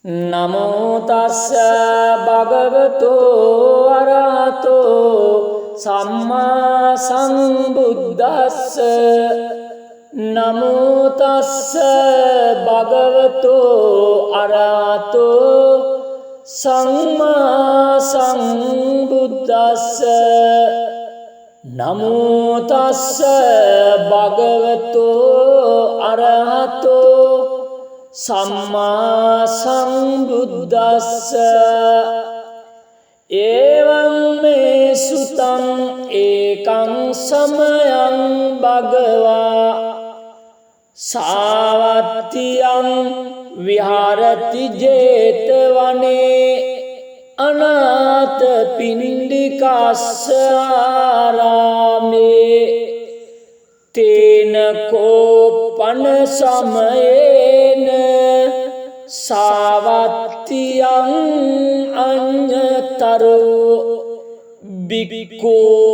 නමෝ තස්ස භගවතු අරහතෝ සම්මා සම්බුද්දස්ස නමෝ තස්ස භගවතු අරහතෝ සම්මා සම්බුද්දස්ස නමෝ තස්ස භගවතු අරහතෝ සම්මා සම්බුද්දස්ස එවං මේ සුතං ඒකං සමයං භගවා සාවත්තියං විහාරති ජේතවනේ අනාථ පිණ්ඩිකස්ස ආරාමේ තේන කෝපන සමයේන සාවත්තියං අඤ්ඤතරෝ බික්ඛෝ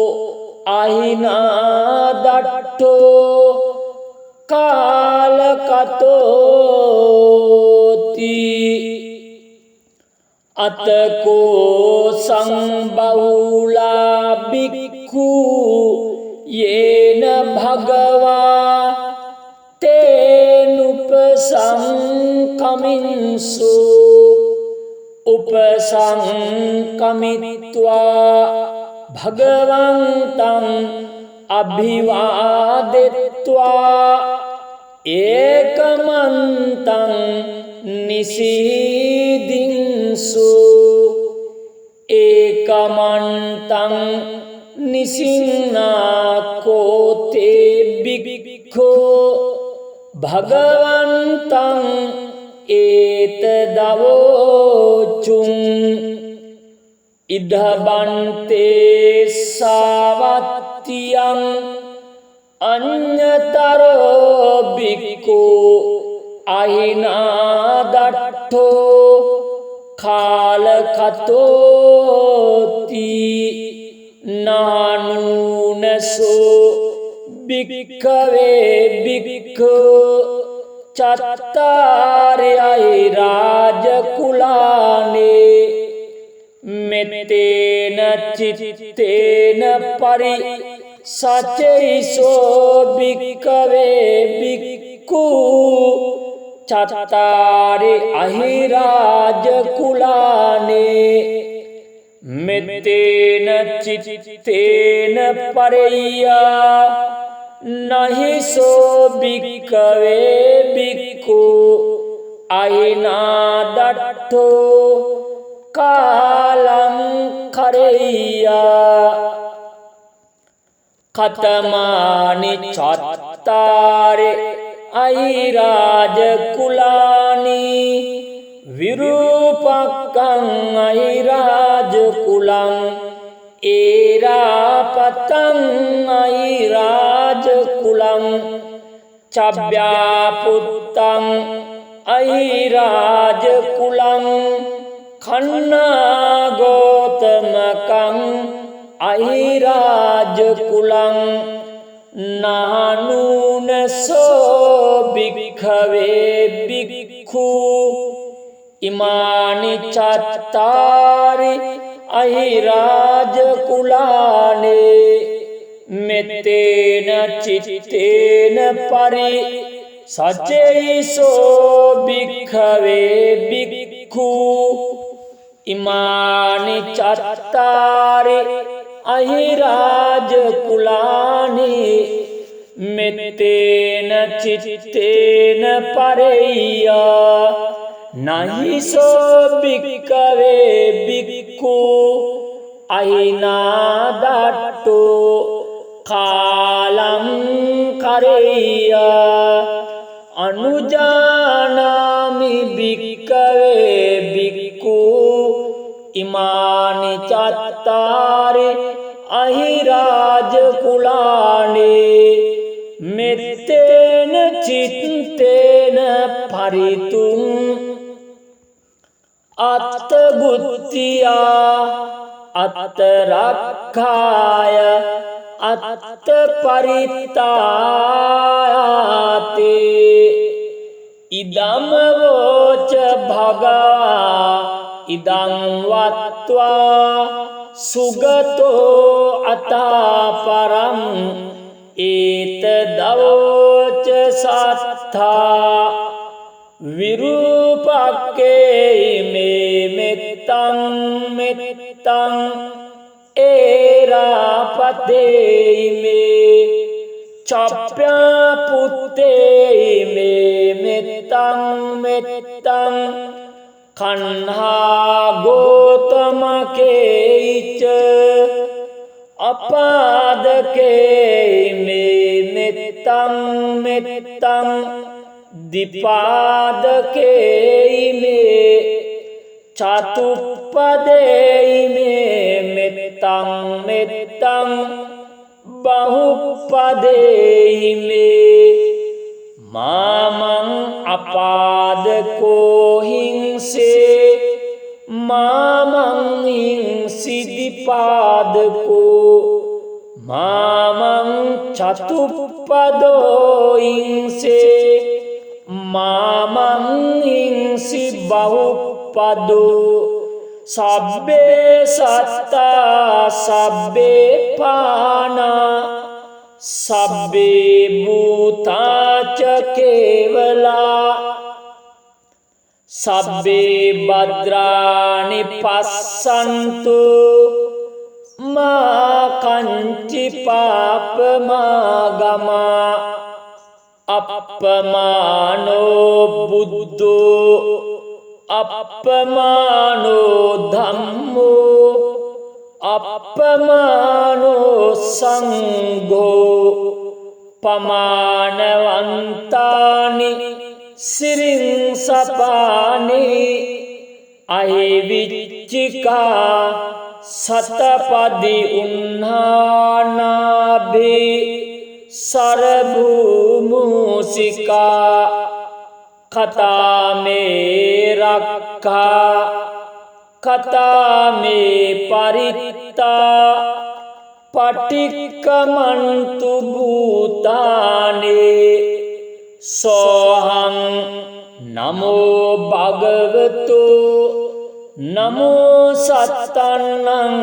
අහිනාදට්ඨෝ කාලකතෝති අතකෝ සංබහුලා බික්ඛු යේන භගවා තේනුපසංකමින්සු උපසංකමිත්වා භගවන්තං අභිවාදෙත්වා ඒකමන්තං නිසීදින්සු ඒකමන්තං නිසින්නාකෝතේ බික්ඛෝ භගවන්තං ඒතදවෝචුං ඉද්ධබන්තේ සාවත්තියං අඤ්ඤතරෝ බික්ඛෝ අහිනාදට්ඨෝ කාලකතෝති නානුනසෝ භික්ඛවේ භික්ඛෝ චත්තාරයයි රාජකුලානේ මෙතේන චිත්තේන පරි සචෛසෝ භික්ඛවේ භික්ඛු චත්තාරි අහි රාජකුලානේ මෙතේන චිත්තේන පරෙය්‍යා නහිසෝ භික්ඛවේ භික්ඛු අහිනාදට්ඨෝ කාලං කරෙය්‍යා කතමානි චත්තාරේ අහිරාජ කුලානි විරූපක්ඛං අහිරාජ කුලං ඒරාපතං අහිරාජ කුලං චබ්බ්‍යාපුත්තං අහිරාජ කුලං khannāgotamakaṃ අහිරාජ කුලං නානුනසෝ භික්ඛවේ භික්ඛු ඉමානි චත්තාරි අහිරාජ කුලානේ මෙතේන චිත්තේන පරි සචෛසෝ භික්ඛවේ භික්ඛු ඉමානි චත්තාරි අහිරාජ කුලානේ මෙතේන චිත්තේන පරෙය්‍යා නහිසෝ භික්ඛවේ භික්ඛු අහිනාදට්ඨෝ කාලං කරෙය්‍යා අනුජානාමි භික්ඛවේ භික්ඛු ඉමානි චත්තාරි අහිරාජ කුලානේ මෙත්තේන චිත්තේන පරිතුං අත්තබුත්තියා අත්තරක්ඛාය අත්තපරිත්තායාතේ ඉදමවෝච භගවා ඉදං වත්වා සුගතෝ අතාපරං ඒතදවෝච සත්තා විරූපක්කේ මේ මෙත්තං මෙත්තං ඒරාපතේ මේ චප්ප්‍යා පුත්තේ මේ මෙත්තං මෙත්තං කන්හා ගෝතමකේච අපාදකේ මේ මෙත්තං මෙත්තං දිපාදකේ මේ චතුප්පදේ මේ මෙත්තං මෙත්තං බහුප්පදේ මේ මාමං අපාදකෝ හිංසේ මාමං හිංසිදිපාදකෝ මාමං චතුප්පදෝ හිංසේ මාමං හිංසි බහුප්පදෝ සබ්බේ සත්තා සබ්බේ පානා සබ්බේ භූතාච කේවලා සබ්බේ භද්‍රානි පස්සන්තු මා කංචි පාපමාගමා අප්පමානෝ බුද්ධෝ අප්පමානෝ ධම්මෝ අප්පමානෝ සංඝෝ පමානවන්තානි සිරින් සපානි අහිවිච්චිකා සතපදි උන්හානාභි සරභූමුසිකා කතාමේ රක්ඛා කතාමේ පරිත්තා පටික්කමන්තු භූතානේ සෝහං නමෝ භගවතු නමෝ සත්තන්නං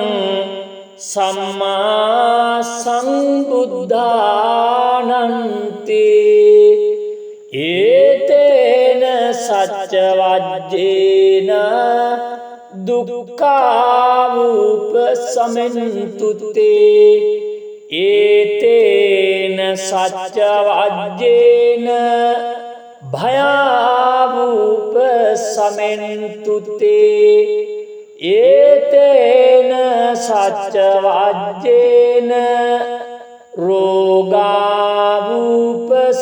සම්මා සම්බුද්ධානන්ති ඒතේන සච්ච වජ්ජේන දුක්ඛාවූප සමෙන්තුතේ ඒතේන සච්ච වජ්ජේන භයාවූප සමෙන්තුතේ ඒතේන සච්ච වජ්ජේන රෝගාවූප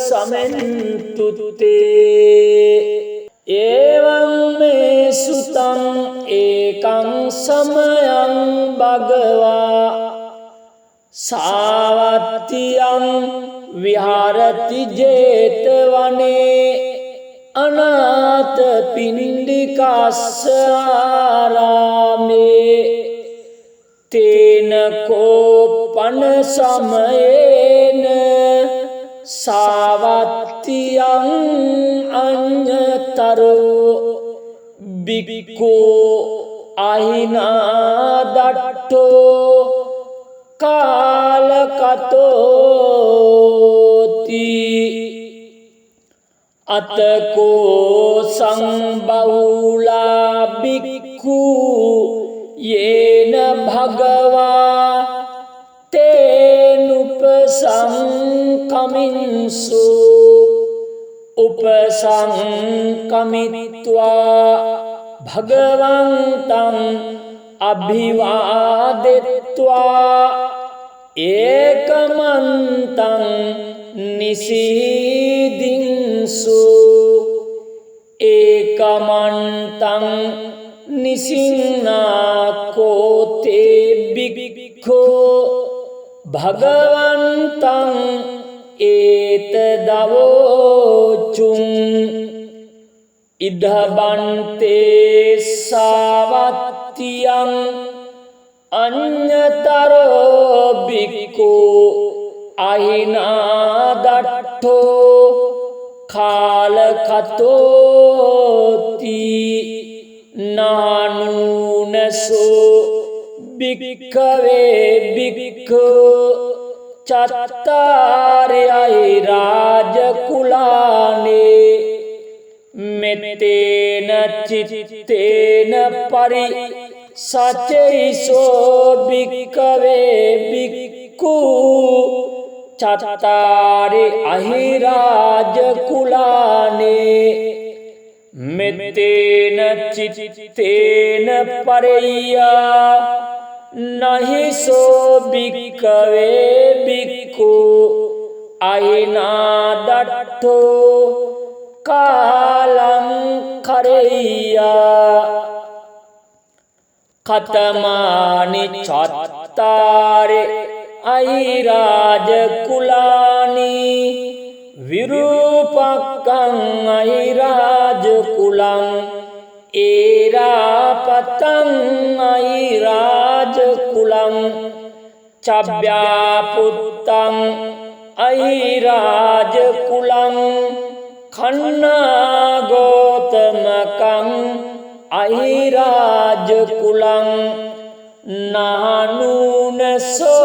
සමෙන්තුතේ එවං මේ සුතං ඒකං සමයං භගවා සාවත්තියං විහාරති ජේතවනේ අනාථ පිණ්ඩිකස්ස ආරාමේ තේන කෝපන සමයේන සාවත්තියං අඤ්ඤතරෝ බික්ඛෝ අහිනාදට්ඨෝ කාලකතෝති අතකෝ සංබහුලා බික්ඛු යේන භගවා තේනුපසංකමින්සු උපසංකමිත්වා භගවන්තං අභිවාදෙත්වා ඒකමන්තං නිසීදින්සු ඒකමන්තං නිසින්නාකෝතේ බික්ඛෝ භගවන්තං ඒතදවෝචුං ඉදබන්තේ සාවත්තියං අඤ්ඤතරෝ බික්ඛු අහිනාදට්ඨෝ කාල කතෝති නානුනසෝ භික්ඛවේ භික්ඛු චත්තාරයයි රාජ කුලානේ මෙතේන චිත්තේන පරි සචෛසෝ භික්ඛවේ භික්ඛු චත්තාරි අහිරාජ කුලානේ මෙතේන චිත්තේන පරෙය්‍යා නහිසෝ භික්ඛවේ භික්ඛු අයිනාදට්ඨෝ කාලං කරෙය්‍යා කතමානි චත්තාරේ අයිරාජ කුලානි විරූපක්ඛං අයිරාජ කුලං ඒරාපතං අයිරාජ කුලං චබ්බ්‍යාපුත්තං අයිරාජ කුලං khannāgotamakaṃ අහිරාජ කුලං නානුනසෝ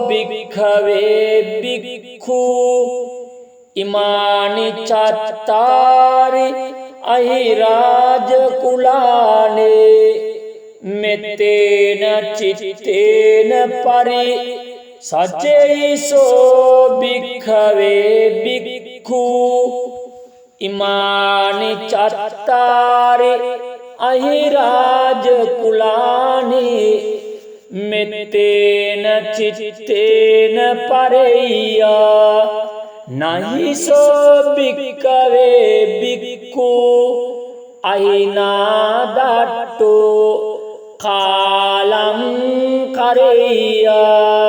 භික්ඛවේ භික්ඛු ඉමානි චත්තාරි අහිරාජ කුලානේ මෙතේන චිත්තේන පරි සචෛසෝ භික්ඛවේ භික්ඛු ඉමානි චත්තාරි අහිරාජ කුලානේ මෙතේන චිත්තේන පරෙය්‍යා නහිසෝ භික්ඛවේ භික්ඛු අයිනාදට්ඨෝ කාලං කරෙය්‍යා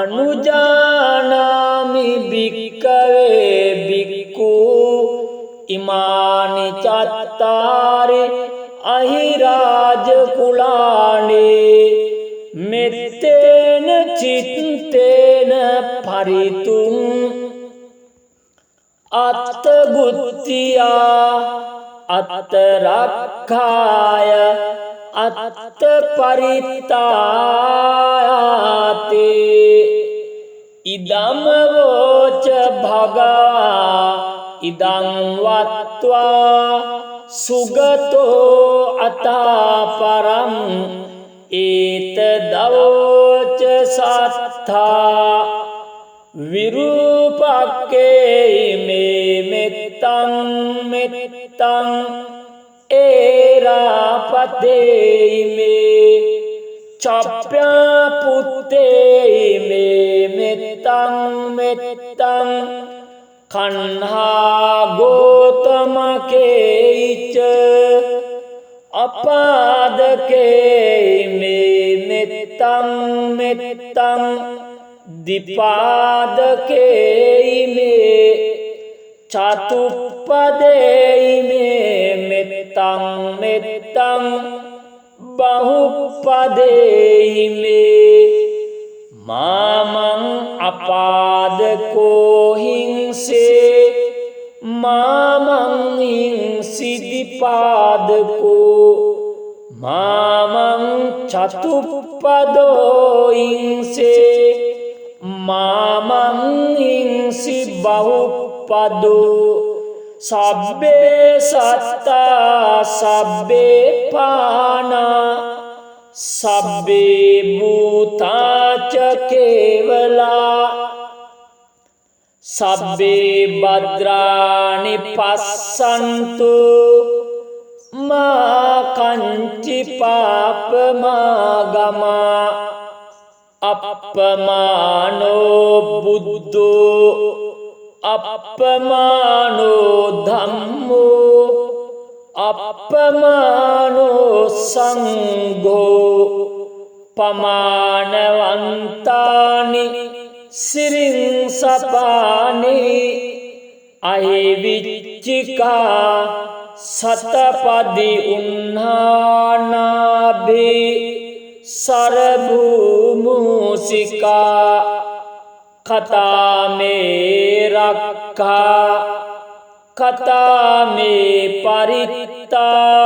අනුජානාමි භික්ඛවේ භික්ඛු ඉමානි චත්තාරි අහිරාජ කුලානේ මෙත්තේන චිත්තේන පරිතුං අත්තබුද්ධියා අත්තරක්ඛාය අත්තපරිත්තායාතේ ඉදම් වෝච භගවා ඉදං වත්වා සුගතෝ අතාපරං ඒතදවෝච සත්තා විරූපක්ඛේ මේ මෙත්තං මෙත්තං ඒරාපතේ මේ චප්ප්‍යාපුත්තේ මේ මෙත්තං මෙත්තං khannāgotamakaṃ අපාදකේ මේ මෙත්තං මෙත්තං දිපාදකේ මේ චතුප්පදේ මේ මෙත්තං මෙත්තං බහුප්පදේ මේ මාමං අපාදකෝ හිංසේ මාමං හිංසිදිපාදකෝ මාමං චතුප්පදෝ හිංසේ මාමං හිංසි බහුප්පදෝ සබ්බේ සත්තා සබ්බේ පානා සබ්බේ භූතාච කේවලා සබ්බේ භද්‍රානි පස්සන්තු මා කංචි පාපමාගමා අප්පමානෝ බුද්ධෝ අප්පමානෝ ධම්මෝ අප්පමානෝ සංඝෝ පමානවන්තානි සිරින් සපානි අහිවිච්චිකා සතපදි උන්හානාභි සරභූමුසිකා කතාමේ රක්ඛා කතා මේ පරිත්තා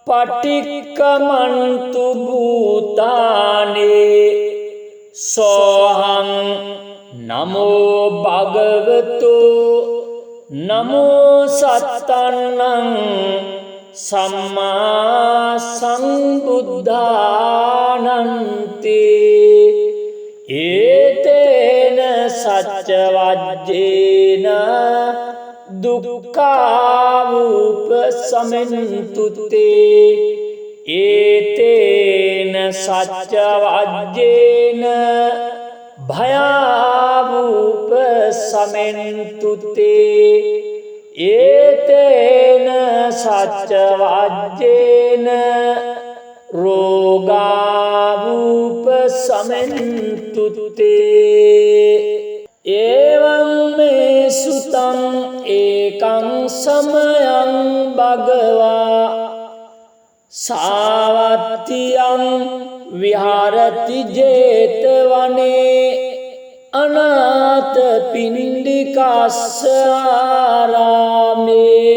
පටික්කමන්තු භූතානේ සෝහං නමෝ භගවතු නමෝ සත්තන්නං සම්මා සම්බුද්ධානන්ති ඒතේන සච්ච වජ්ජේන දුක්ඛාවුපසමෙන්තුතේ ඒතේන සච්ච වජ්ජේන භයාවුපසමෙන්තුතේ ඒතේන සච්ච වජ්ජේන රෝගාවුපසමෙන්තුතේ එවං මේ සුතං ඒකං සමයං භගවා සාවත්තියං විහාරති ජේතවනේ අනාථ පිණ්ඩිකස්ස ආරාමේ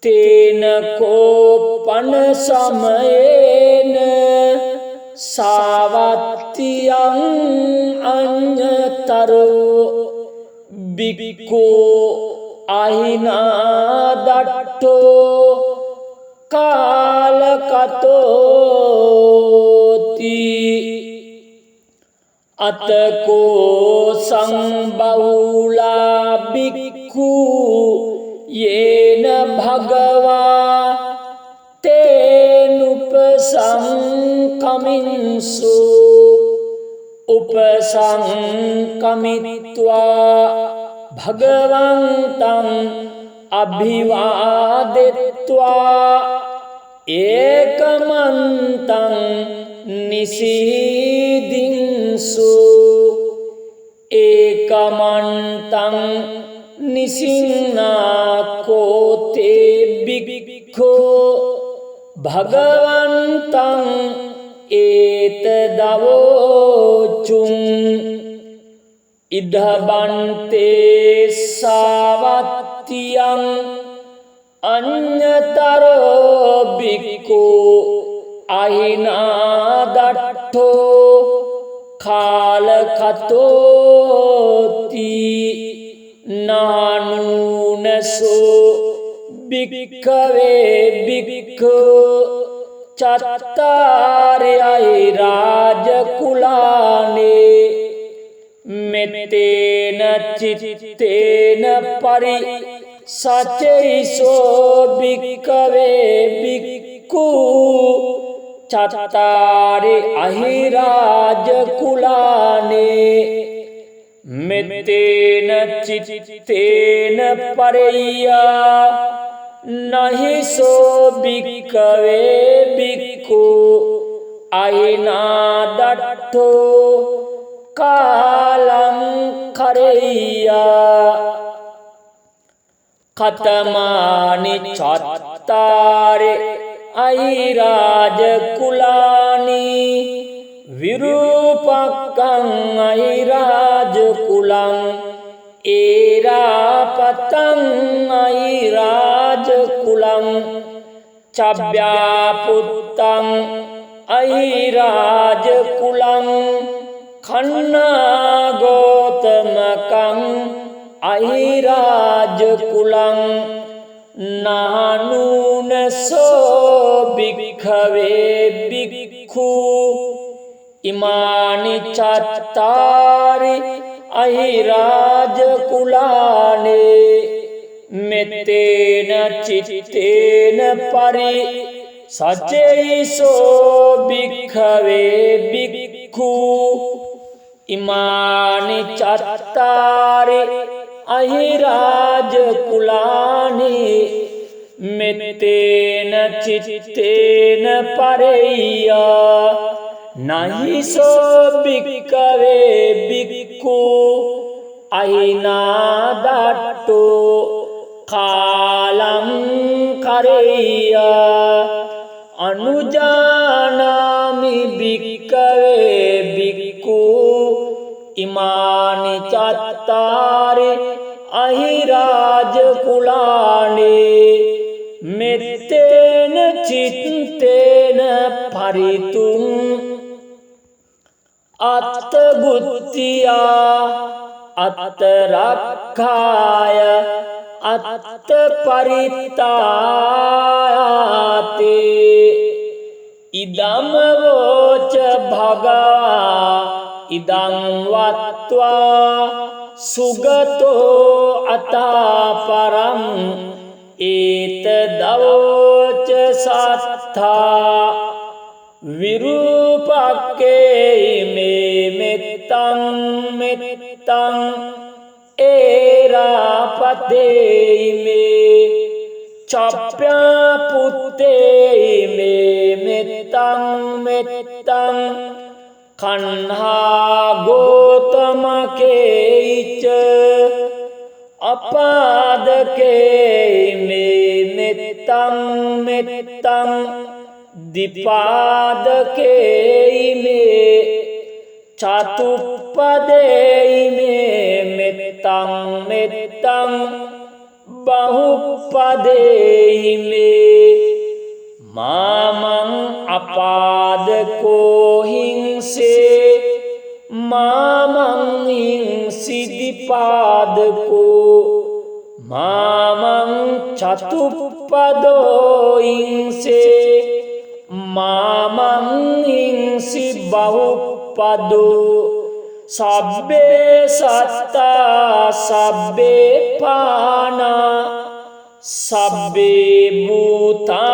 තේන කෝපන සමයේන සාවත්තියං අඤ්ඤතරෝ බික්ඛෝ අහිනාදට්ඨෝ කාලකතෝති අතකෝ සංබහුලා බික්ඛු යේන භගවා තේනුපසංකමින්සු උපසංකමිත්වා භගවන්තං අභිවාදෙත්වා ඒකමන්තං නිසීදින්සු ඒකමන්තං නිසින්නාකෝතේ බික්ඛෝ භගවන්තං ඒතදවෝචුං ඉදබන්තේ සාවත්තියං අඤ්ඤතරෝ බික්ඛෝ අහිනාදට්ඨෝ කාලකතෝති නානුනසෝ භික්ඛවේ භික්ඛෝ චත්තාරයයි රාජකුලානේ මෙත්තේන චිත්තේන පරි සචෛසෝ භික්ඛවේ භික්ඛු චත්තාරි අහිරාජකුලානේ මෙත්තේන චිත්තේන පරෙය්‍යා නහිසෝ භික්ඛවේ භික්ඛු අහිනාදට්ඨෝ කාලං කරෙය්‍යා කතමානි චත්තාරේ අහිරාජකුලානි විරූපක්ඛං අහිරාජකුලං ඒරාපතං අහිරාජකුලං චබ්බ්‍යාපුත්තං අහිරාජකුලං khannāgotamakaṃ අහිරාජකුලං නානුනසෝ භික්ඛවේ භික්ඛු ඉමානි චත්තාරි අහිරාජකුලානේ මෙත්තේන චිත්තේන පරි සච්චෛසෝ භික්ඛවේ භික්ඛු ඉමානි චත්තාරි අහිරාජකුලානේ මෙත්තේන චිත්තේන පරෙය්‍යා නහිසෝ භික්ඛවේ භික්ඛු අහිනාදට්ඨෝ කාලං කරෙය්‍යා අනුජානාමි භික්ඛවේ භික්ඛු ඉමානි චත්තාරි अहिराज कुलाने मेत्तेन चित्तेन परितुं अत्तबुद्धिया अत्तरक्षाय अत्तपरित्तायाते इदं वोच भगवा इदं वत्वा सुगतो अतः परम् एतदवोच सत्था विरूपके मे मित्तं मित्तं एरापते मे चप्यपुते मे मित्तं मित्तं खन्हा गोतमके च अपादके मे मित्तं मित्तं दिपादके मे चतुपदे मे मित्तं मित्तं बहुपदे मे मामं अपादको हिंसे मामं हिंसिदिपादको मामं चतुपदो हिंसे मामं हिंसि बहुपदो सब्बे सत्ता सब्बे पाना सब्बे भूता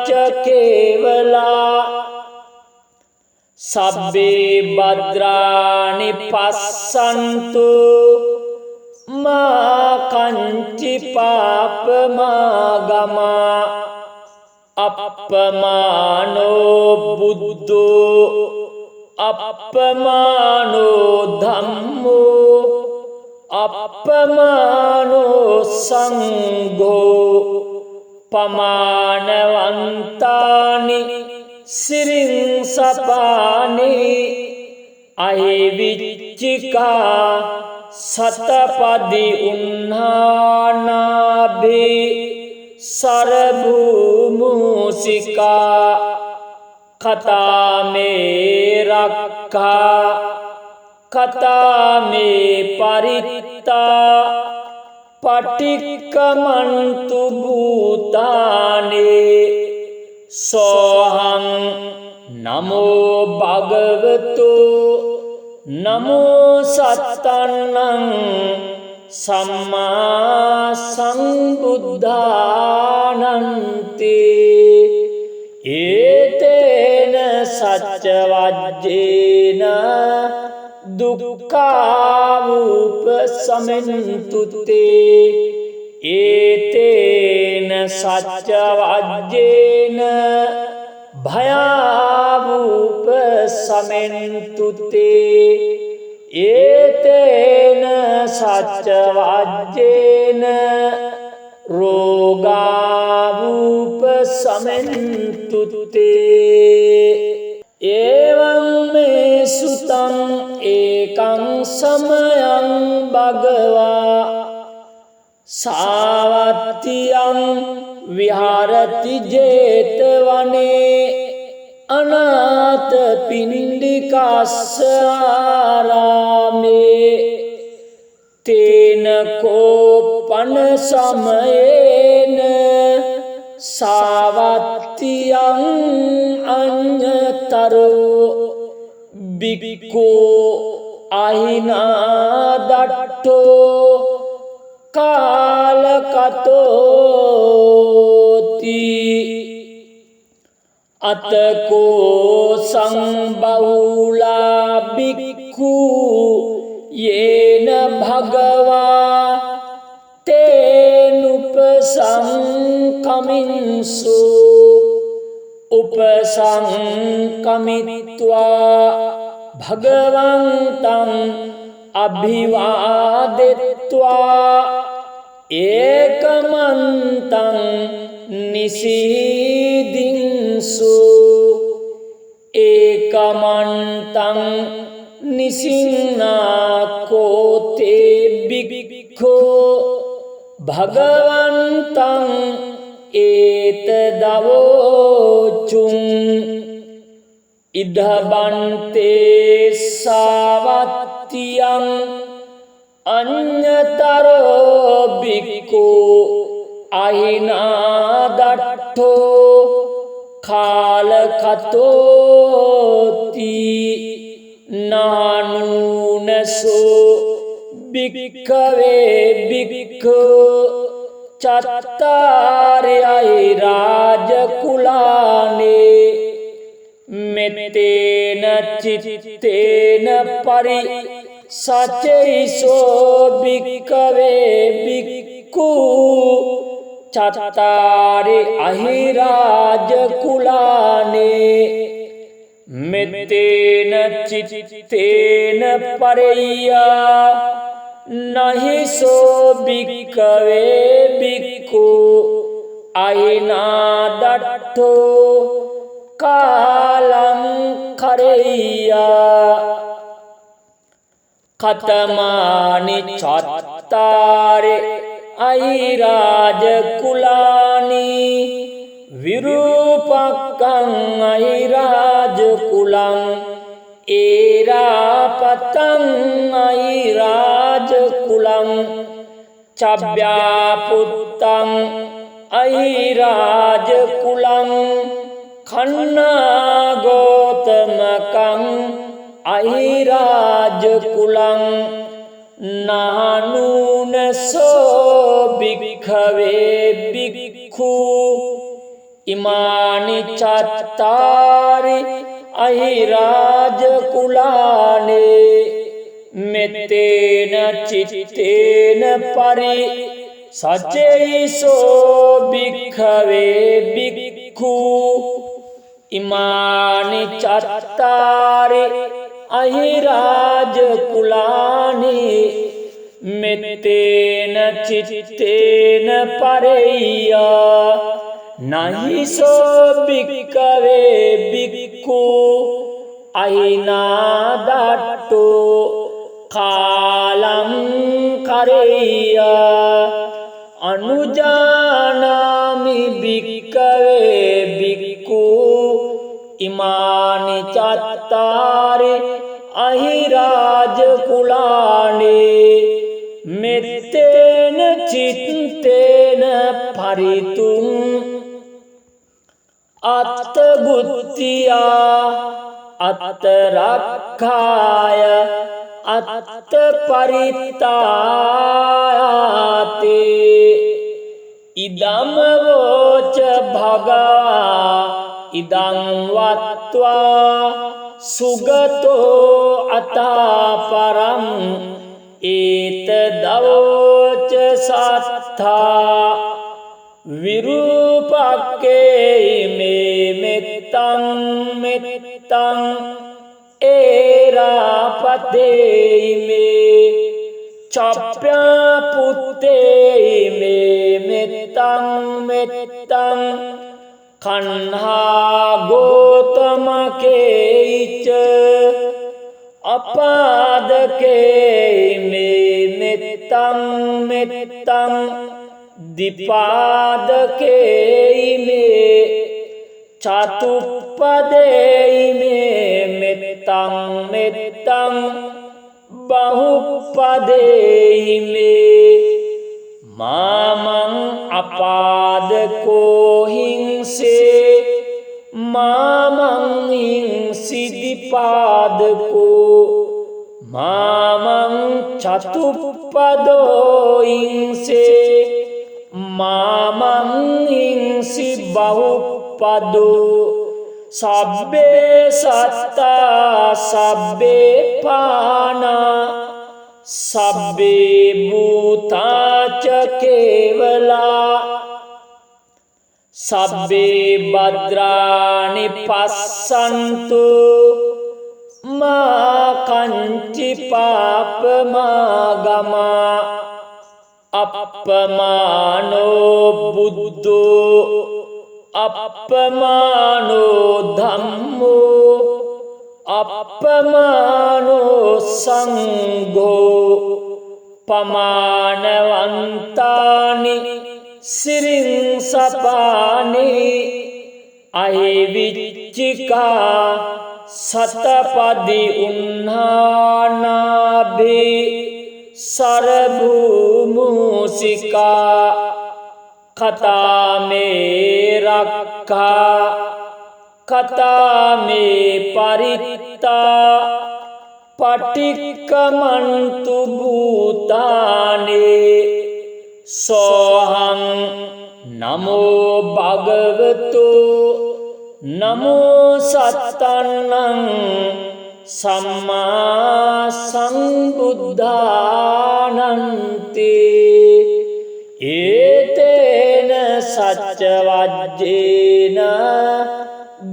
च केवला सब्बे भद्राणि पश्यन्तु मा कञ्चित् पापमागमा अपमानो बुद्धो अपमानो धम्मो अपमानो संघो पमानवन्तानि सिरिंसपानि अहिविच्चिका सतपदि उन्नानाभि सरभूमुसिका कथा मे रक्षा कथा मे परित्ता पटिक्कमन्तु भूतानि सोऽहं नमो भगवतो नमो सत्तन्नं सम्मा सम्बुद्धानन्ते एतेन सच्चवज्जेन दुःखावुपशमन्तु ते एतेन सच्चवज्जेन भयावुपशमन्तु ते एतेन सच्चवज्जेन रोगावुपशमन्तु ते एवं मे सुतं एकं समयं भगवा सावत्यं विहारति जेतवने अनाथपिण्डिकाश्रामे तेन कोपन समयेन सावत्यं अन्यतरो बिक्को अहिनादट्टो कालकतोति अतको संबहुला बिक्खु येन भगवा तेनुपसंकमिन्सु उपसंकमित्वा भगवन्तं अभिवादित्वा एकमन्तं निषीदिन्सु एकमन्तं निषिन्ना को ते भिक्खो භගවන්තං ඒතදවෝචුං ඉදබන්තේ සාවත්තියං අඤ්ඤතරෝ බික්ඛු අහිනාදට්ඨෝ කාලකතෝති නානුනසෝ භික්ඛවේ භික්ඛු චත්තාරයයි රාජකුලානේ මෙතේන චිත්තේන පරි සචෛසෝ භික්ඛවේ භික්ඛු චත්තාරි අහිරාජකුලානේ මෙතේන චිත්තේන පරෙය්‍යා නහිසෝ භික්ඛවේ භික්ඛු අහිනාදට්ඨෝ කාලං කරෙය්‍යා කතමානි චත්තාරේ අහිරාජකුලානි විරූපක්ඛං අහිරාජකුලං ඒරාපතං අහිරාජකුලං චබ්බ්‍යාපුත්තං අහිරාජකුලං khannāgotamakaṃ අහිරාජකුලං නානුනසෝ භික්ඛවේ භික්ඛු ඉමානි චත්තාරි අහිරාජකුලානේ මෙතේන චිත්තේන පරි සචෛසෝ භික්ඛවේ භික්ඛු ඉමානි චත්තාරි අහිරාජකුලානේ මෙතේන චිත්තේන පරෙය්‍යා නහිසෝ භික්ඛවේ භික්ඛු අහිනාදට්ඨෝ කාලං කරෙය්‍යා අනුජානාමි භික්ඛවේ භික්ඛු ඉමානි චත්තාරි අහිරාජකුලානේ මෙත්තේන චිත්තේන පරිතුං අත්තබුද්ධියා අත්තරක්ඛාය අත්තපරිත්තායාතේ ඉදම් වෝච භගවා ඉදං වත්වා සුගතෝ අතාපරං ඒතදවෝච සත්තා විරූපක්ඛේ මේ මෙත්තං මෙත්තං ඒරාපතේ මේ චප්ප්‍යාපුත්තේ මේ මෙත්තං මෙත්තං khannāgotamake අපාදකේ මේ මෙත්තං මෙත්තං දිපාදකේ මේ චතුප්පදේ මේ මෙත්තං මෙත්තං බහුප්පදේ මේ මාමං අපාදකෝ හිංසේ මාමං හිංසිදිපාදකෝ මාමං චතුප්පදෝ හිංසේ මාමං හිංසි බහුප්පදෝ සබ්බේ සත්තා සබ්බේ පානා සබ්බේ භූතාච කේවලා සබ්බේ භද්‍රානි පස්සන්තු මා කංචි පාපමාගමා අප්පමානෝ බුද්ධෝ අප්පමානෝ ධම්මෝ අප්පමානෝ සංඝෝ පමානවන්තානි සිරිංසපානි අහිවිච්චිකා සතපදි උන්හානාභි සරභූමුසිකා කතාමේ රක්ඛා කතාමේ පරිත්තා පටික්කමන්තු භූතානේ සෝහං නමෝ භගවතු නමෝ සත්තන්නං සම්මා සම්බුද්ධානන්ති ඒතේන සච්ච වජ්ජේන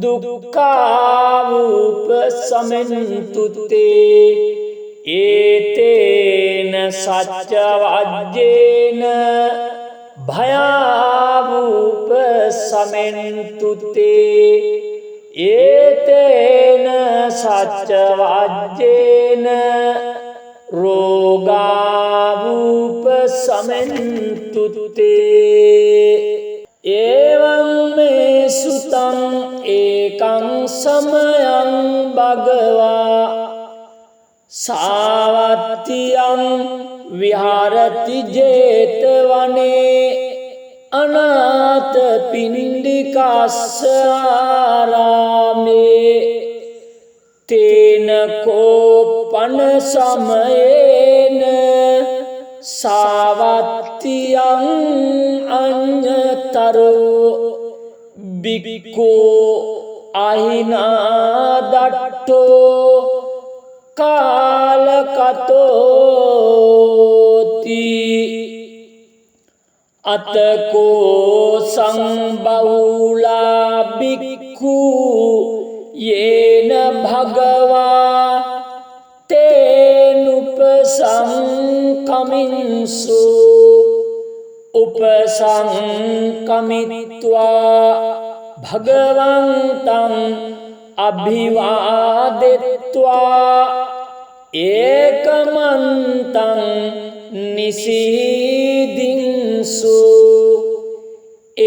දුක්ඛාවුපසමෙන්තුතේ ඒතේන සච්ච වජ්ජේන භයාවුපසමෙන්තුතේ ඒතේන සච්ච වජ්ජේන රෝගාවුපසමෙන්තුතේ එවං මේ සුතං ඒකං සමයං භගවා සාවත්තියං විහරති ජේතවනේ අනාථ පිණ්ඩිකස්ස ආරාමේ තේන කෝපන සමයේන සාවත්තියං අඤ්ඤතරෝ බික්ඛෝ අහිනාදට්ඨෝ කාලකතෝති අතකෝ සංබහුලා බික්ඛු යේන භගවා තේනුපසංකමින්සු උපසංකමිත්වා භගවන්තං අභිවාදෙත්වා ඒකමන්තං නිසීදින්සු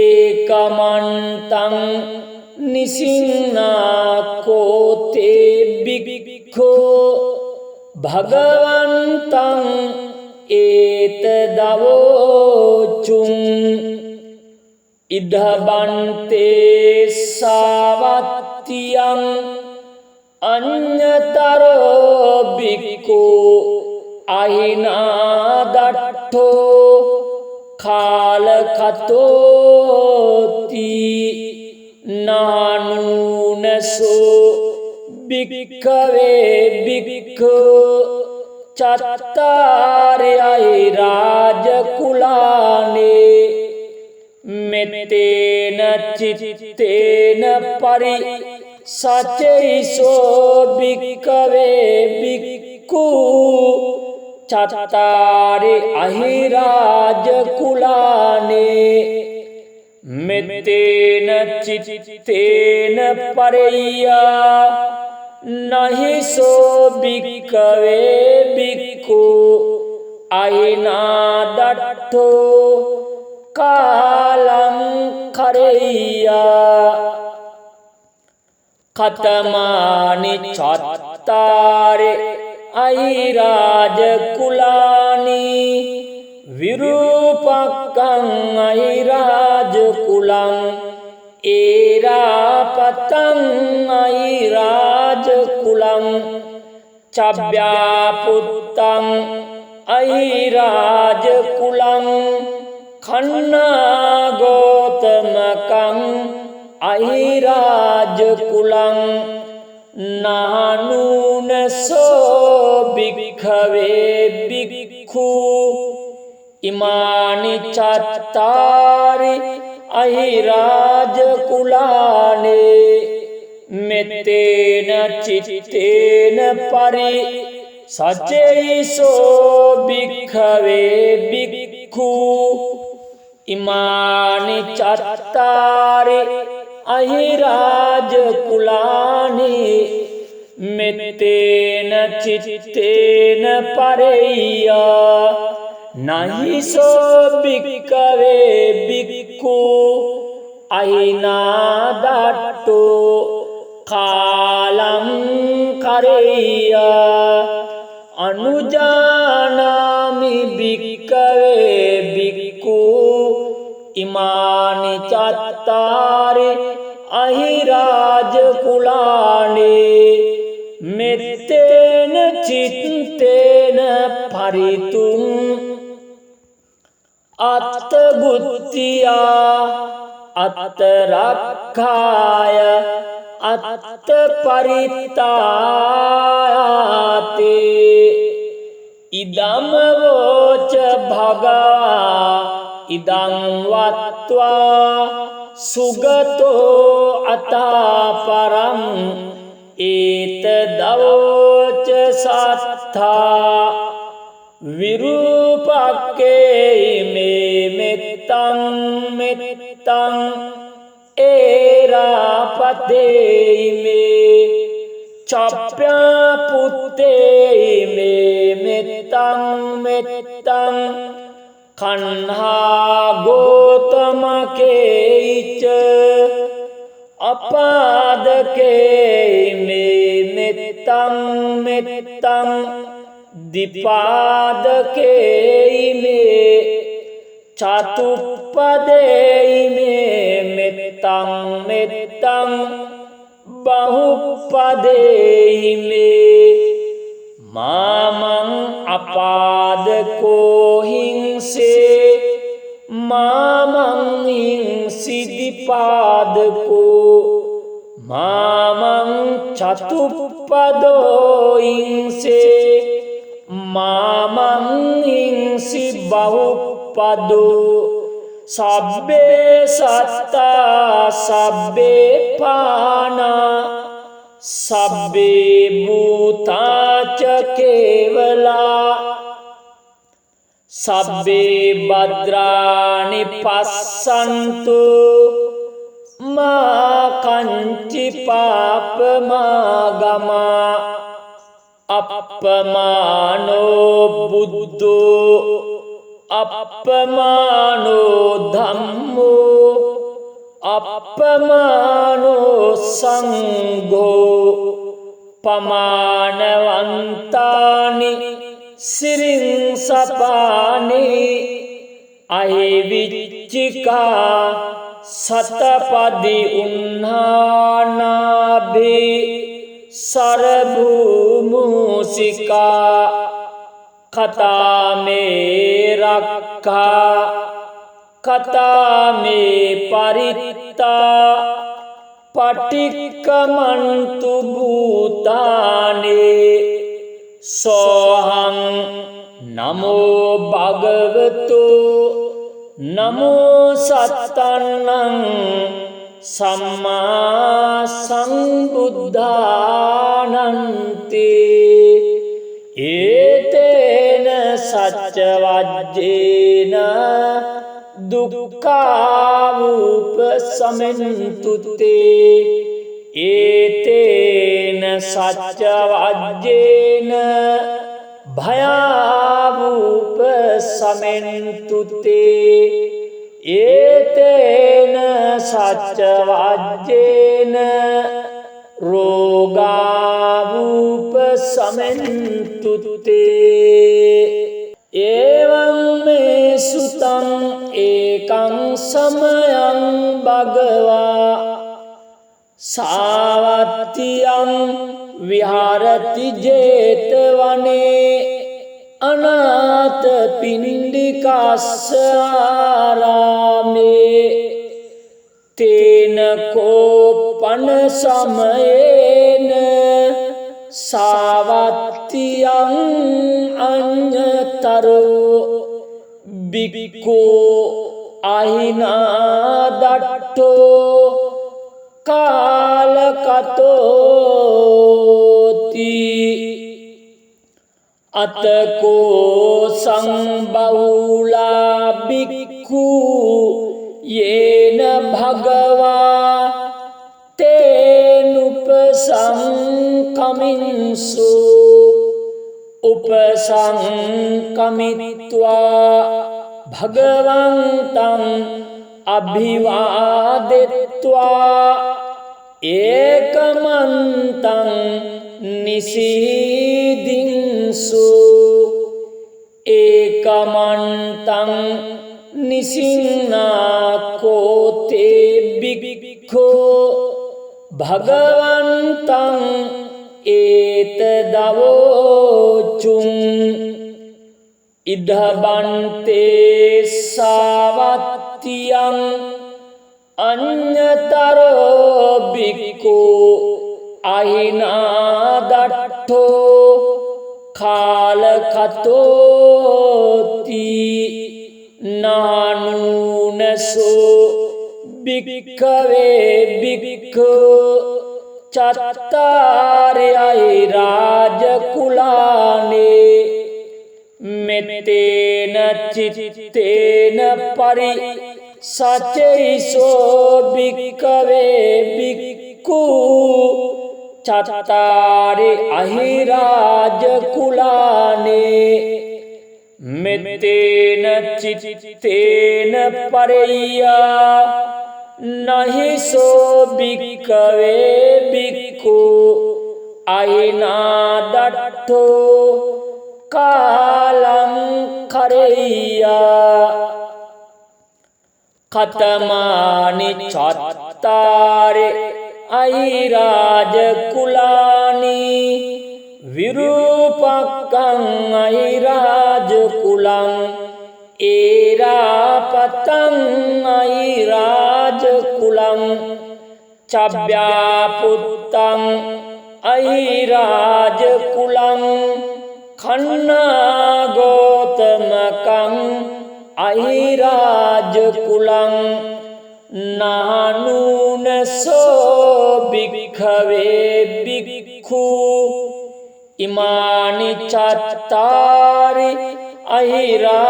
ඒකමන්තං නිසින්නාකෝතේ බික්ඛෝ භගවන්තං ඒතදවෝචුං ඉදබන්තේ සාවත්තියං අඤ්ඤතරෝ බික්ඛෝ අහිනාදට්ඨෝ කාලකතෝති නානුනසෝ භික්ඛවේ භික්ඛෝ චත්තාරයයි රාජකුලානේ මෙත්තේන චිත්තේන පරි සචෛසෝ භික්ඛවේ භික්ඛු චත්තාරි අහිරාජකුලානේ මෙත්තේන චිත්තේන පරෙය්‍යා නහිසෝ භික්ඛවේ භික්ඛු අහිනාදට්ඨෝ කාලං කරෙය්‍යා කතමානි චත්තාරේ අහිරාජකුලානි විරූපක්ඛං අහිරාජකුලං ඒරාපතං අහිරාජකුලං චබ්බ්‍යාපුත්තං අහිරාජකුලං khannāgotamakaṃ අහිරාජකුලං නානුනසෝ භික්ඛවේ භික්ඛු ඉමානි චත්තාරි අහිරාජකුලානේ මෙත්තේන චිත්තේන පරි සච්චෛසෝ භික්ඛවේ භික්ඛු ඉමානි චත්තාරි අහිරාජකුලානි මෙත්තේන චිත්තේන පරෙය්‍යා නහිසෝ භික්ඛවේ භික්ඛු අහිනාදට්ඨෝ කාලං කරෙය්‍ය අනුජානාමි භික්ඛවේ භික්ඛු ඉමානි චත්තාරි අහිරාජ කුලානේ මෙත්තේන චිත්තේන පරිතුං අත්තබුද්ධියා අත්තරක්ඛාය අත්තපරිත්තායාතේ ඉදම්වෝච භගවා ඉදං වත්වා සුගතෝ අතාපරං ඒතදවෝච සත්තා විරූපක්කේ මේ මෙත්තං මෙත්තං ඒරාපතේ මේ චප්ප්‍යා පුත්තේ මේ මෙත්තං මෙත්තං කන්හා ගෝතමකේච අපාදකේ මේ මෙත්තං මෙත්තං දිපාදකේ මේ චතුප්පදේ මේ මෙත්තං මෙත්තං බහුපදේ මේ මාමං අපාදකෝ හිංසේ මාමං හිංසිදිපාදකෝ මාමං චතුප්පදෝ හිංසේ මාමං හිංසි බහුපදෝ සබ්බේ සත්තා සබ්බේ පානා සබ්බේ භූතාච කේවලා සබ්බේ භද්‍රානි පස්සන්තු මා කංචි පාපමාගමා අප්පමානෝ බුද්ධෝ අප්පමානෝ ධම්මෝ අප්පමානෝ සංඝෝ පමානවන්තානි සිරින් සපානි අහිවිච්චිකා සතපදි උන්හානාභි සරභූමුසිකා කතාමේ රක්ඛා කතාමේ පරිත්තා පටික්කමන්තු භූතානේ සෝහං නමෝ භගවතු නමෝ සත්තන්නං සම්මා සම්බුද්ධානන්තේ ඒතේන සච්ච වජ්ජේන දුක්ඛාවූප සමෙන්තුතේ ඒතේන සච්ච වජ්ජේන භයාවූප සමෙන්තුතේ ඒතේන සච්ච වජ්ජේන රෝගාවූප සමෙන්තුතේ එවං මේ සුතං ඒකං සමයං භගවා සාවත්තියං විහාරති ජේතවනේ අනාථ පිණ්ඩිකස්ස ආරාමේ තේන කෝපන සමයේන සාවත්තියං අඤ්ඤතරෝ බික්ඛෝ අහිනාදට්ඨෝ කාලකතෝති අතකෝ සංබහුලා බික්ඛු යේන භගවා තේනුපසංකමින්සු උපසංකමිත්වා භගවන්තං අභිවාදෙත්වා ඒකමන්තං නිසීදින්සු ඒකමන්තං නිසින්නාකෝතේ බික්ඛෝ භගවන්තං ඒතදවෝචුං ඉද්ධබන්තේ සාවත්තියං අඤ්ඤතරෝ බික්ඛෝ අහිනාදට්ඨෝ කාලකතෝති නානුනසෝ භික්ඛවේ භික්ඛෝ චත්තාරයයි රාජකුලානේ මෙතේන චිත්තේන පරි සචෛසෝ භික්ඛවේ භික්ඛු චත්තාරි අහිරාජකුලානේ මෙතේන චිත්තේන පරෙය්‍යා නහිසෝ භික්ඛවේ භික්ඛු අයිනාදට්ඨෝ කාලං කරෙය්‍යා කතමානි චත්තාරේ අයිරාජකුලානි විරූපක්ඛං අයිරාජකුලං ඒරාපතං අයිරාජකුලං චබ්බ්‍යාපුත්තං අයිරාජකුලං khannāgotamakaṃ අහිරාජකුලං නානුනසෝ භික්ඛවේ භික්ඛු ඉමානි චත්තාරි අහිරාජකුලානේ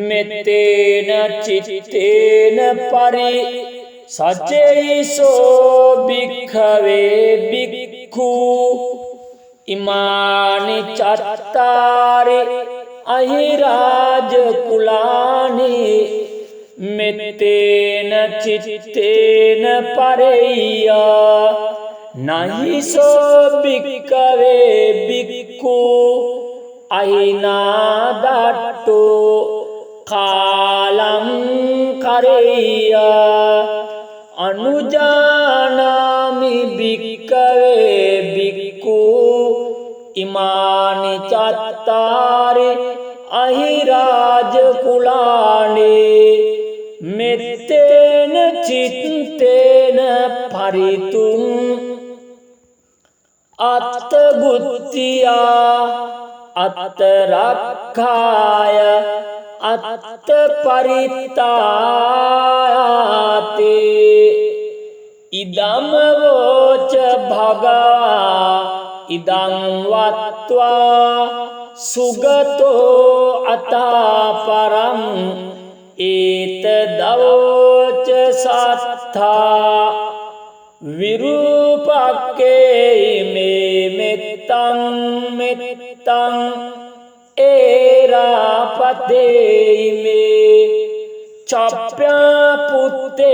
මෙතේන චිත්තේන පරි සච්චේසෝ භික්ඛවේ භික්ඛු ඉමානි චත්තාරි අහිරාජකුලානේ මෙතේන චිත්තේන පරෙය්‍යා නහිසෝ භික්ඛවේ භික්ඛු අහිනාදට්ඨෝ කාලං කරෙය්‍යා අනුජානාමි භික්ඛවේ භික්ඛු ඉමානි චත්තාරි අහිරාජකුලානේ මෙත්තේන චිත්තේන පරිතුං අත්තබුත්තියා අත්තරක්ඛාය අත්තපරිත්තායාතේ ඉදම්වෝච භගවා ඉදං වත්වා සුගතෝ අතාපරං ඒතදවෝච සත්තා විරූපක්ඛේ මේ මෙත්තං මෙත්තං ඒරාපතේ මේ චප්ප්‍යාපුත්තේ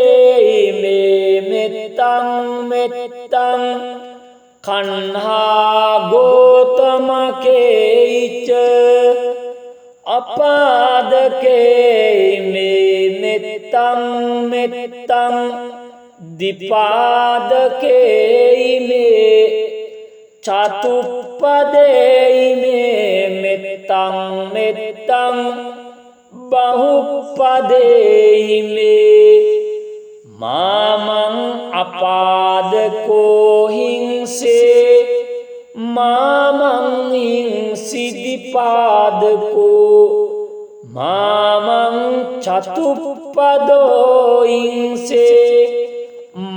මේ මෙත්තං මෙත්තං khannāgotamakaṃ අපාදකේ මේ මෙත්තං මෙත්තං දිපාදකේ මේ චතුප්පදේ මේ මෙත්තං මෙත්තං බහුප්පදේ මේ මාමං අපාදකෝ හිංසේ මාමං හිංසිදිපාදකෝ මාමං චතුප්පදෝ හිංසේ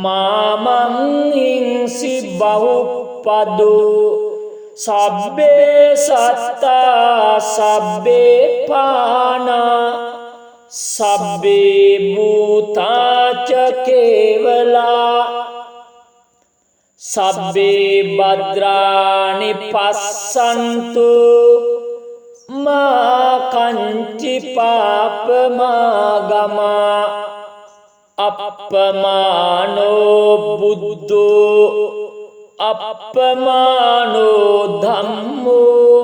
මාමං හිංසි බහුප්පදෝ සබ්බේ සත්තා සබ්බේ පානා සබ්බේ භූතාච කේවලා සබ්බේ භද්‍රානි පස්සන්තු මා කංචි පාපමාගමා අප්පමානෝ බුද්ධෝ අප්පමානෝ ධම්මෝ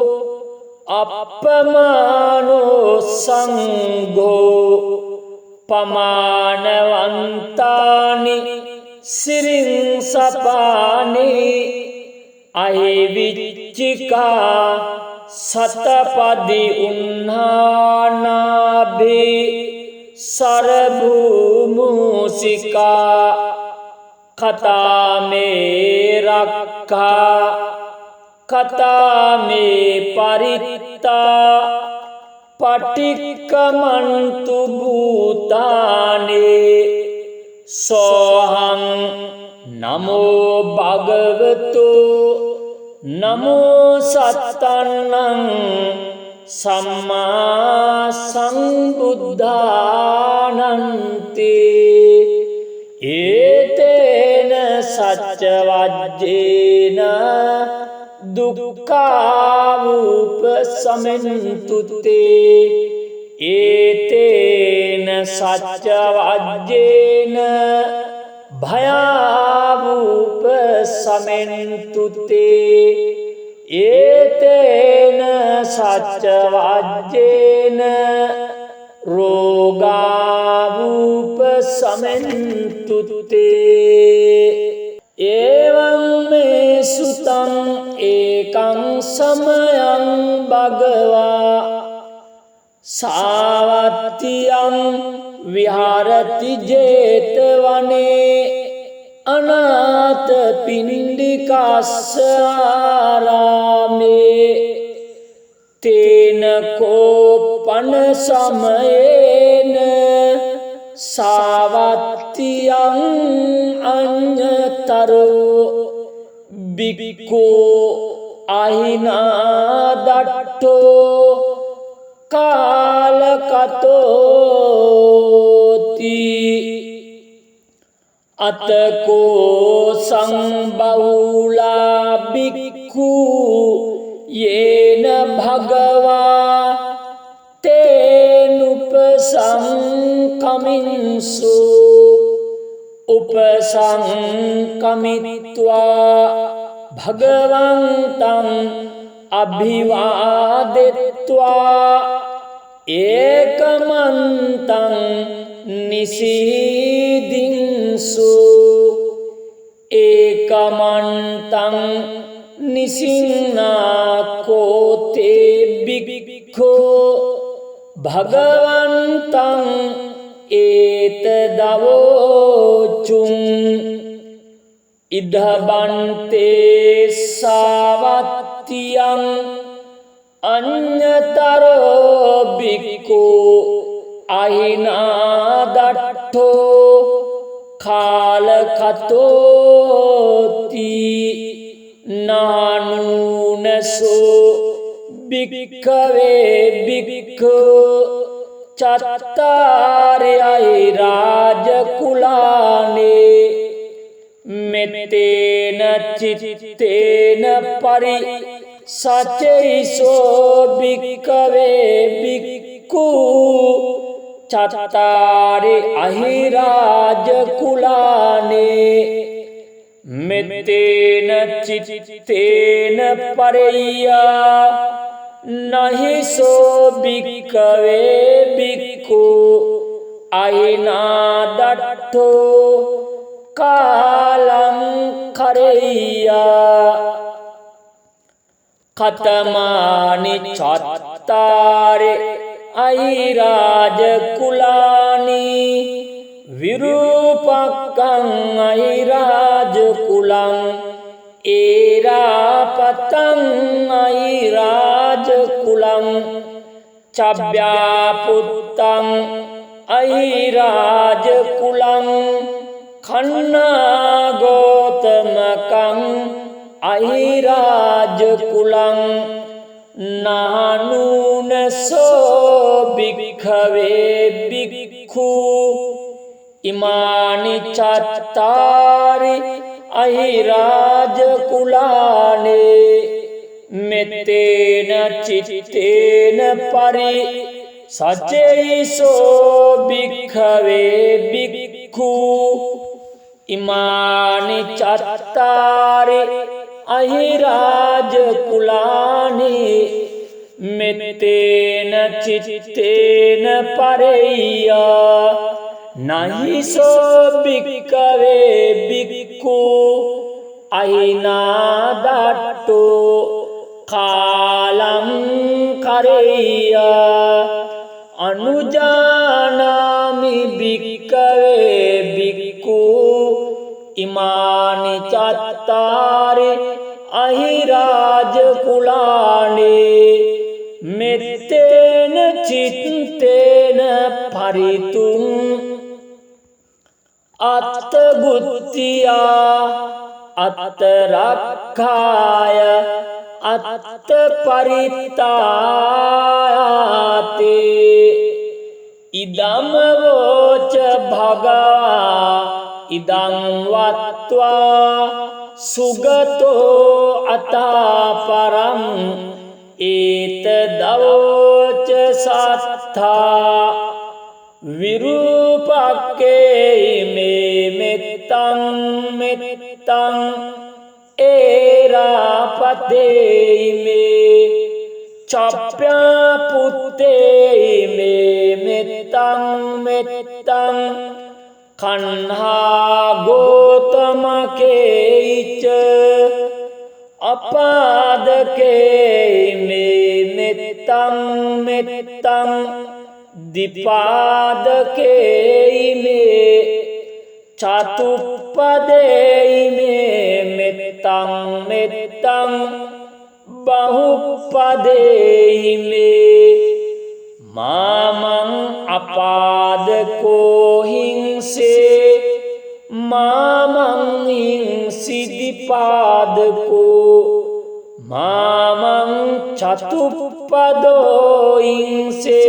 අප්පමානෝ සංඝෝ පමානවන්තානි සිරින් සපානි අහිවිච්චිකා සතපදි උන්හානාභි සරභූමුසිකා කතාමේ රක්ඛා කතාමේ පරිත්තා පටික්කමන්තු භූතානේ සෝහං නමෝ භගවතු නමෝ සත්තන්නං සම්මා සම්බුද්ධානන්ති ඒතේන සච්ච වජ්ජේන දුක්ඛාවූප සමෙන්තුතේ ඒතේන සච්ච වජ්ජේන භයාවූප සමෙන්තුතේ ඒතේන සච්ච වජ්ජේන රෝගාවූප සමෙන්තුතේ එවං මේ සුතං ඒකං සමයං භගවා සාවත්තියං විහාරති ජේතවනේ අනාථ පිණ්ඩිකස්ස ආරාමේ තේන කෝපන සමයේන සාවත්තියං අඤ්ඤතරෝ බික්ඛෝ අහිනාදට්ඨෝ කාලකතෝති අතකෝ සංබහුලා බික්ඛු යේන භගවා තේනුපසංකමින්සු උපසංකමිත්වා භගවන්තං අභිවාදෙත්වා ඒකමන්තං නිසීදින්සු ඒකමන්තං නිසින්නාකෝතේ බික්ඛෝ භගවන්තං ඒතදවෝචුං ඉදබන්තේ සාවත්තියං අඤ්ඤතරෝ බික්ඛෝ අහිනාදට්ඨෝ කාලකතෝති නානුනසෝ භික්ඛවේ භික්ඛෝ චත්තාරයයි රාජකුලානේ මෙත්තේන චිත්තේන පරි සචෛසෝ භික්ඛවේ භික්ඛු චත්තාරි අහිරාජකුලානේ මෙත්තේන චිත්තේන පරෙය්‍යා නහිසෝ භික්ඛවේ භික්ඛු අහිනාදට්ඨෝ කාලං කරෙය්‍යා කතමානි චත්තාරේ අහිරාජකුලානි විරූපක්ඛං අහිරාජකුලං ඒරාපතං අහිරාජකුලං චබ්බ්‍යාපුත්තං අහිරාජකුලං khannāgotamakaṃ අහිරාජකුලං නානුනසෝ භික්ඛවේ භික්ඛු ඉමානි චත්තාරි अहिराज कुलाने मेत्तेन चित्तेन परि सचैसो भिक्खवे भिक्खु इमानि चत्तारि अहिराज कुलानि मेत्तेन चित्तेन परय्या नहि सो भिक्खवे भिक्खु अहिनादट्टो कालं करय्या अनुजानामि भिक्खवे भिक्खु इमानि चत्तारि अहिराज कुलानि मेत्तेन चित्तेन परितुं अत्तगुत्तिया अत्तरक्षाय अत्तपरित्तायाते इदं वोच भगवा इदं वत्वा सुगतो अतः एतदवोच सत्था विरूपके मे मित्तं मित्तं एरापते मे चप्यापुते मे मित्तं मित्तं खन्हा गोतमके च अपादके मे मित्तं मित्तं दिपादके मे चतुपदे मे मित्तं मित्तं बहुपदे मे मामं अपादको हिंसे मामं हिंसिदिपादको मामं चतुपदो हिंसे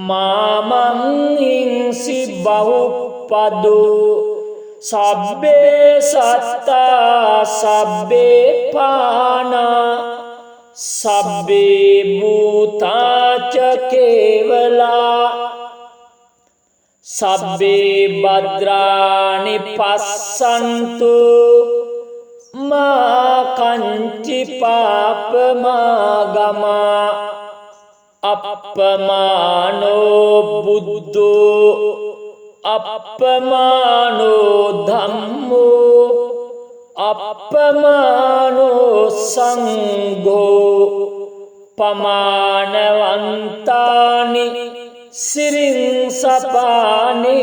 मामं हिंसि बहुपदो सब्बे सत्ता सब्बे पाना सब्बे भूता च केवला सब्बे भद्राणि पश्यन्तु मा कञ्चित् पापमागमा अपमानो बुद्धो अपमानो धम्मो अपमानो संघो पमानवन्तानि सिरिंसपानि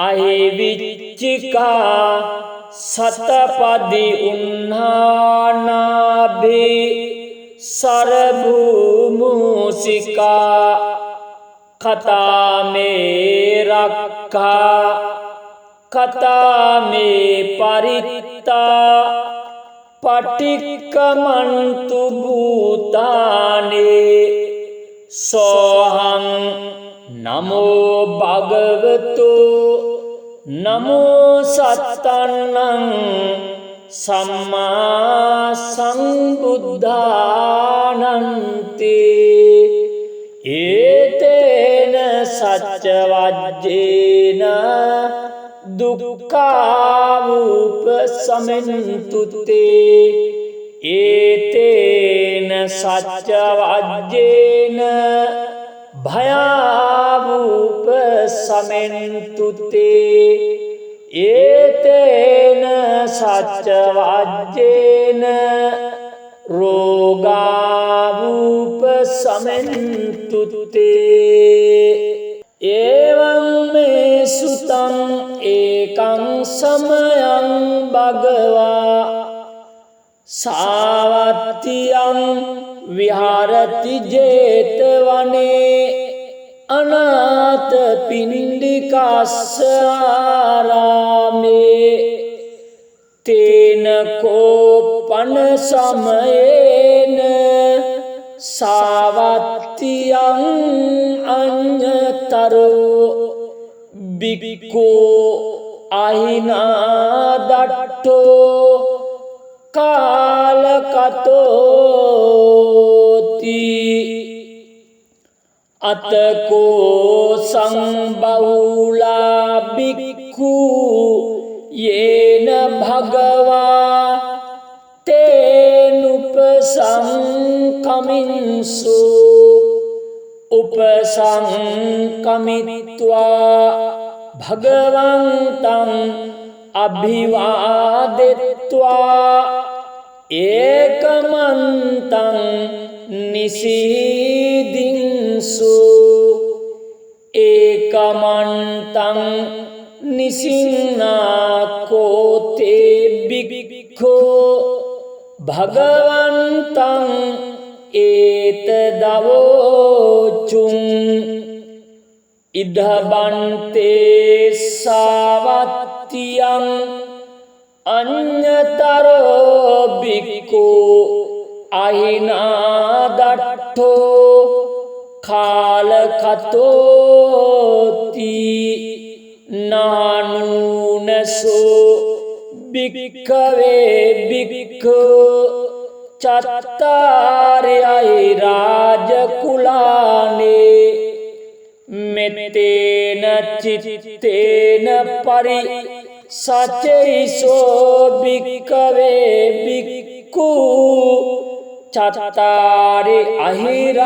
अहिविच्चिका सतपदि उन्नानाभि सरभूमुसिका कथा में रखा कथा में परिता पटिक्कमन्तु भूतानि सोऽहं नमो भगवतो नमो सत्तन्नं सम्मा सम्बुद्धानन्ते एतेन सच्चवज्जेन दुःखावुपशमन्तु ते एतेन सच्चवज्जेन भयावुपशमन्तु ते एतेन सच्चवज्जेन रोगावुपशमन्तु ते एवं मे सुतं एकं समयं भगवा सावत्यं विहारति जेतवने अनाथपिण्डिकाश्रामे तेन कोपन समयेन सावत्यं अन्यतरो भिक्खो අහිනාදට්ඨෝ කාලකතෝති අතකෝ සංබහුලා බික්ඛු යේන භගවා තේනුපසංකමින්සු උපසංකමිත්වා භගවන්තං අභිවාදෙත්වා ඒකමන්තං නිසීදින්සු ඒකමන්තං නිසින්නාකෝතේ බික්ඛෝ භගවන්තං ඒතදවෝචුං ඉදබන්තේ සාවත්තියං අඤ්ඤතරෝ බික්ඛෝ අහිනාදට්ඨෝ කාලකතෝති නානුනසෝ භික්ඛවේ භික්ඛෝ චත්තාරයයි රාජකුලානේ මෙත්තේන චිත්තේන පරි සචෛසෝ භික්ඛවේ භික්ඛු චත්තාරි අහිරාජකුලානේ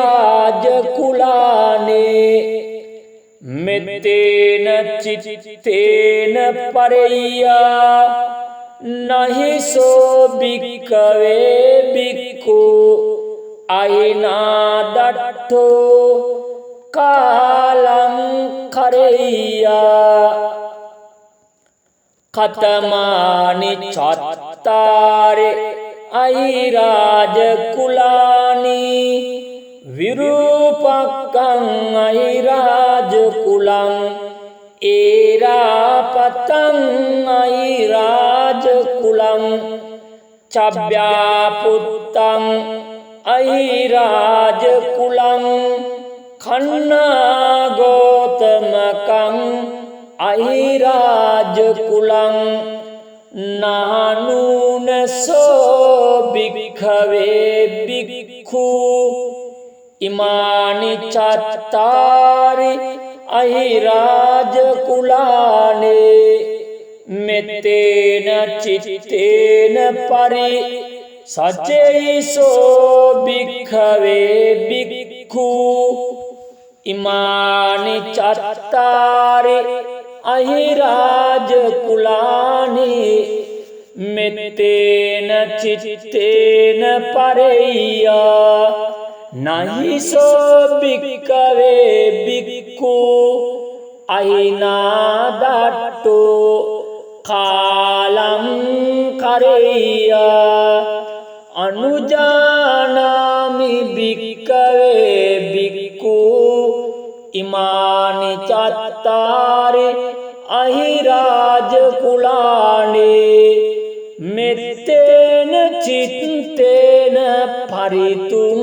මෙත්තේන චිත්තේන පරෙය්‍යා නහිසෝ භික්ඛවේ භික්ඛු අහිනාදට්ඨෝ කාලං කරෙය්‍යා කතමානි චත්තාරේ අහිරාජකුලානි විරූපක්ඛං අහිරාජකුලං ඒරාපතං අහිරාජකුලං චබ්බ්‍යාපුත්තං අහිරාජකුලං khannāgotamakaṃ අහිරාජකුලං නානුනසෝ භික්ඛවේ භික්ඛු ඉමානි චත්තාරි අහිරාජකුලානේ මෙත්තේන චිත්තේන පරි සචෛසෝ භික්ඛවේ භික්ඛු ඉමානි චත්තාරි අහිරාජකුලානේ මෙත්තේන චිත්තේන පරෙය්‍යා නහිසෝ භික්ඛවේ භික්ඛු අහිනාදට්ඨෝ කාලං කරෙය්‍යා අනුජානාමි භික්ඛවේ භික්ඛු ඉමානි චත්තාරි අහිරාජකුලානේ මෙත්තේන චිත්තේන පරිතුං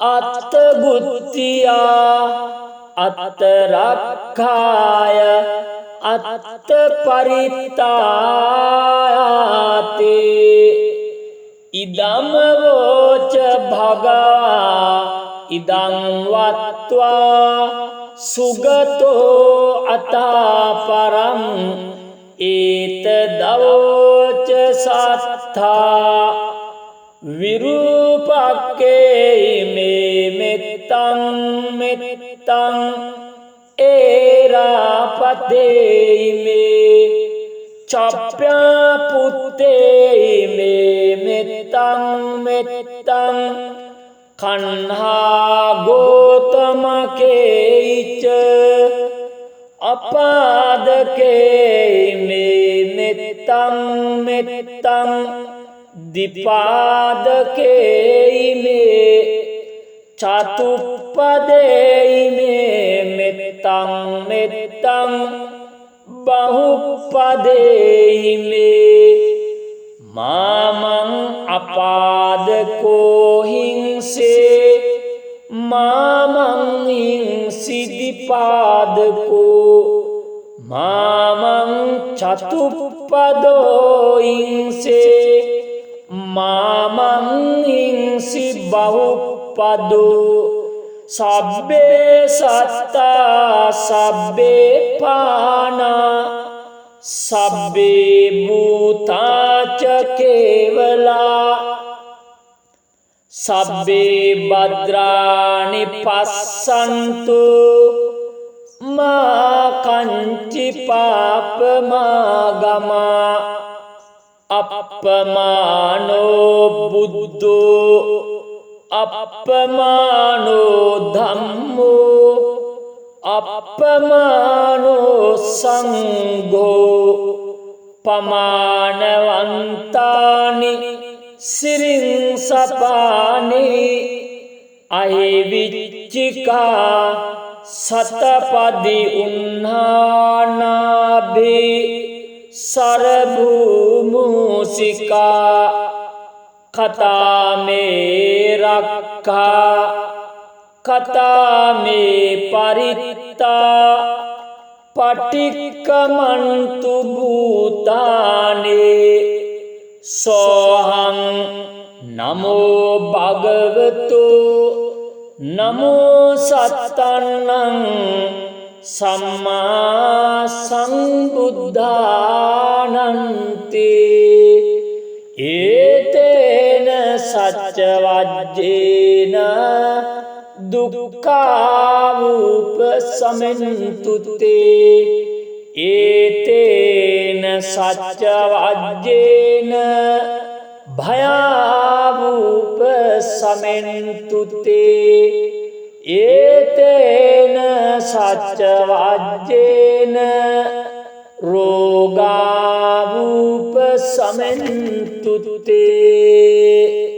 අත්තබුද්ධියා අත්තරක්ඛාය අත්තපරිත්තායාතේ ඉදම්වෝච භගවා ඉදං වත්වා සුගතෝ අතාපරං ඒතදවෝච සත්තා විරූපක්ඛේ මේ මෙත්තං මෙත්තං ඒරාපතේ මේ චප්ප්‍යාපුත්තේ මේ මෙත්තං මෙත්තං කන්හා ගෝතමකේච අපාදකේ මේ මෙත්තං මෙත්තං දිපාදකේ මේ චතුප්පදේ මේ මෙත්තං මෙත්තං බහුපදේ මේ මාමං අපාදකෝ හිංසේ මාමං හිංසිදිපාදකෝ මා චතුප්පදෝ ඉංසේ මාමං ඉංසි බහුප්පදෝ සබ්බේ සත්තා සබ්බේ පානා සබ්බේ භූතාච කේවලා සබ්බේ භද්‍රානි පස්සන්තු මා කංචි පාපමාගමා අප්පමානෝ බුද්ධෝ අප්පමානෝ ධම්මෝ අප්පමානෝ සංඝෝ පමානවන්තානි සිරින් සපානි අහිවිච්චිකා සතපදි උන්හානාභි සරභූමුසිකා කතාමේ රක්ඛා කතාමේ පරිත්තා පටික්කමන්තු භූතානේ සෝහං නමෝ භගවතු නමෝ සත්තන්නං සම්මා සම්බුද්ධානන්ති ඒතේන සච්ච වජ්ජේන දුක්ඛාවූප සමෙන්තුතේ ඒතේන සච්ච වජ්ජේන භයාවූප සමෙන්තුතේ ඒතේන සච්ච වජ්ජේන රෝගාවූප සමෙන්තුතේ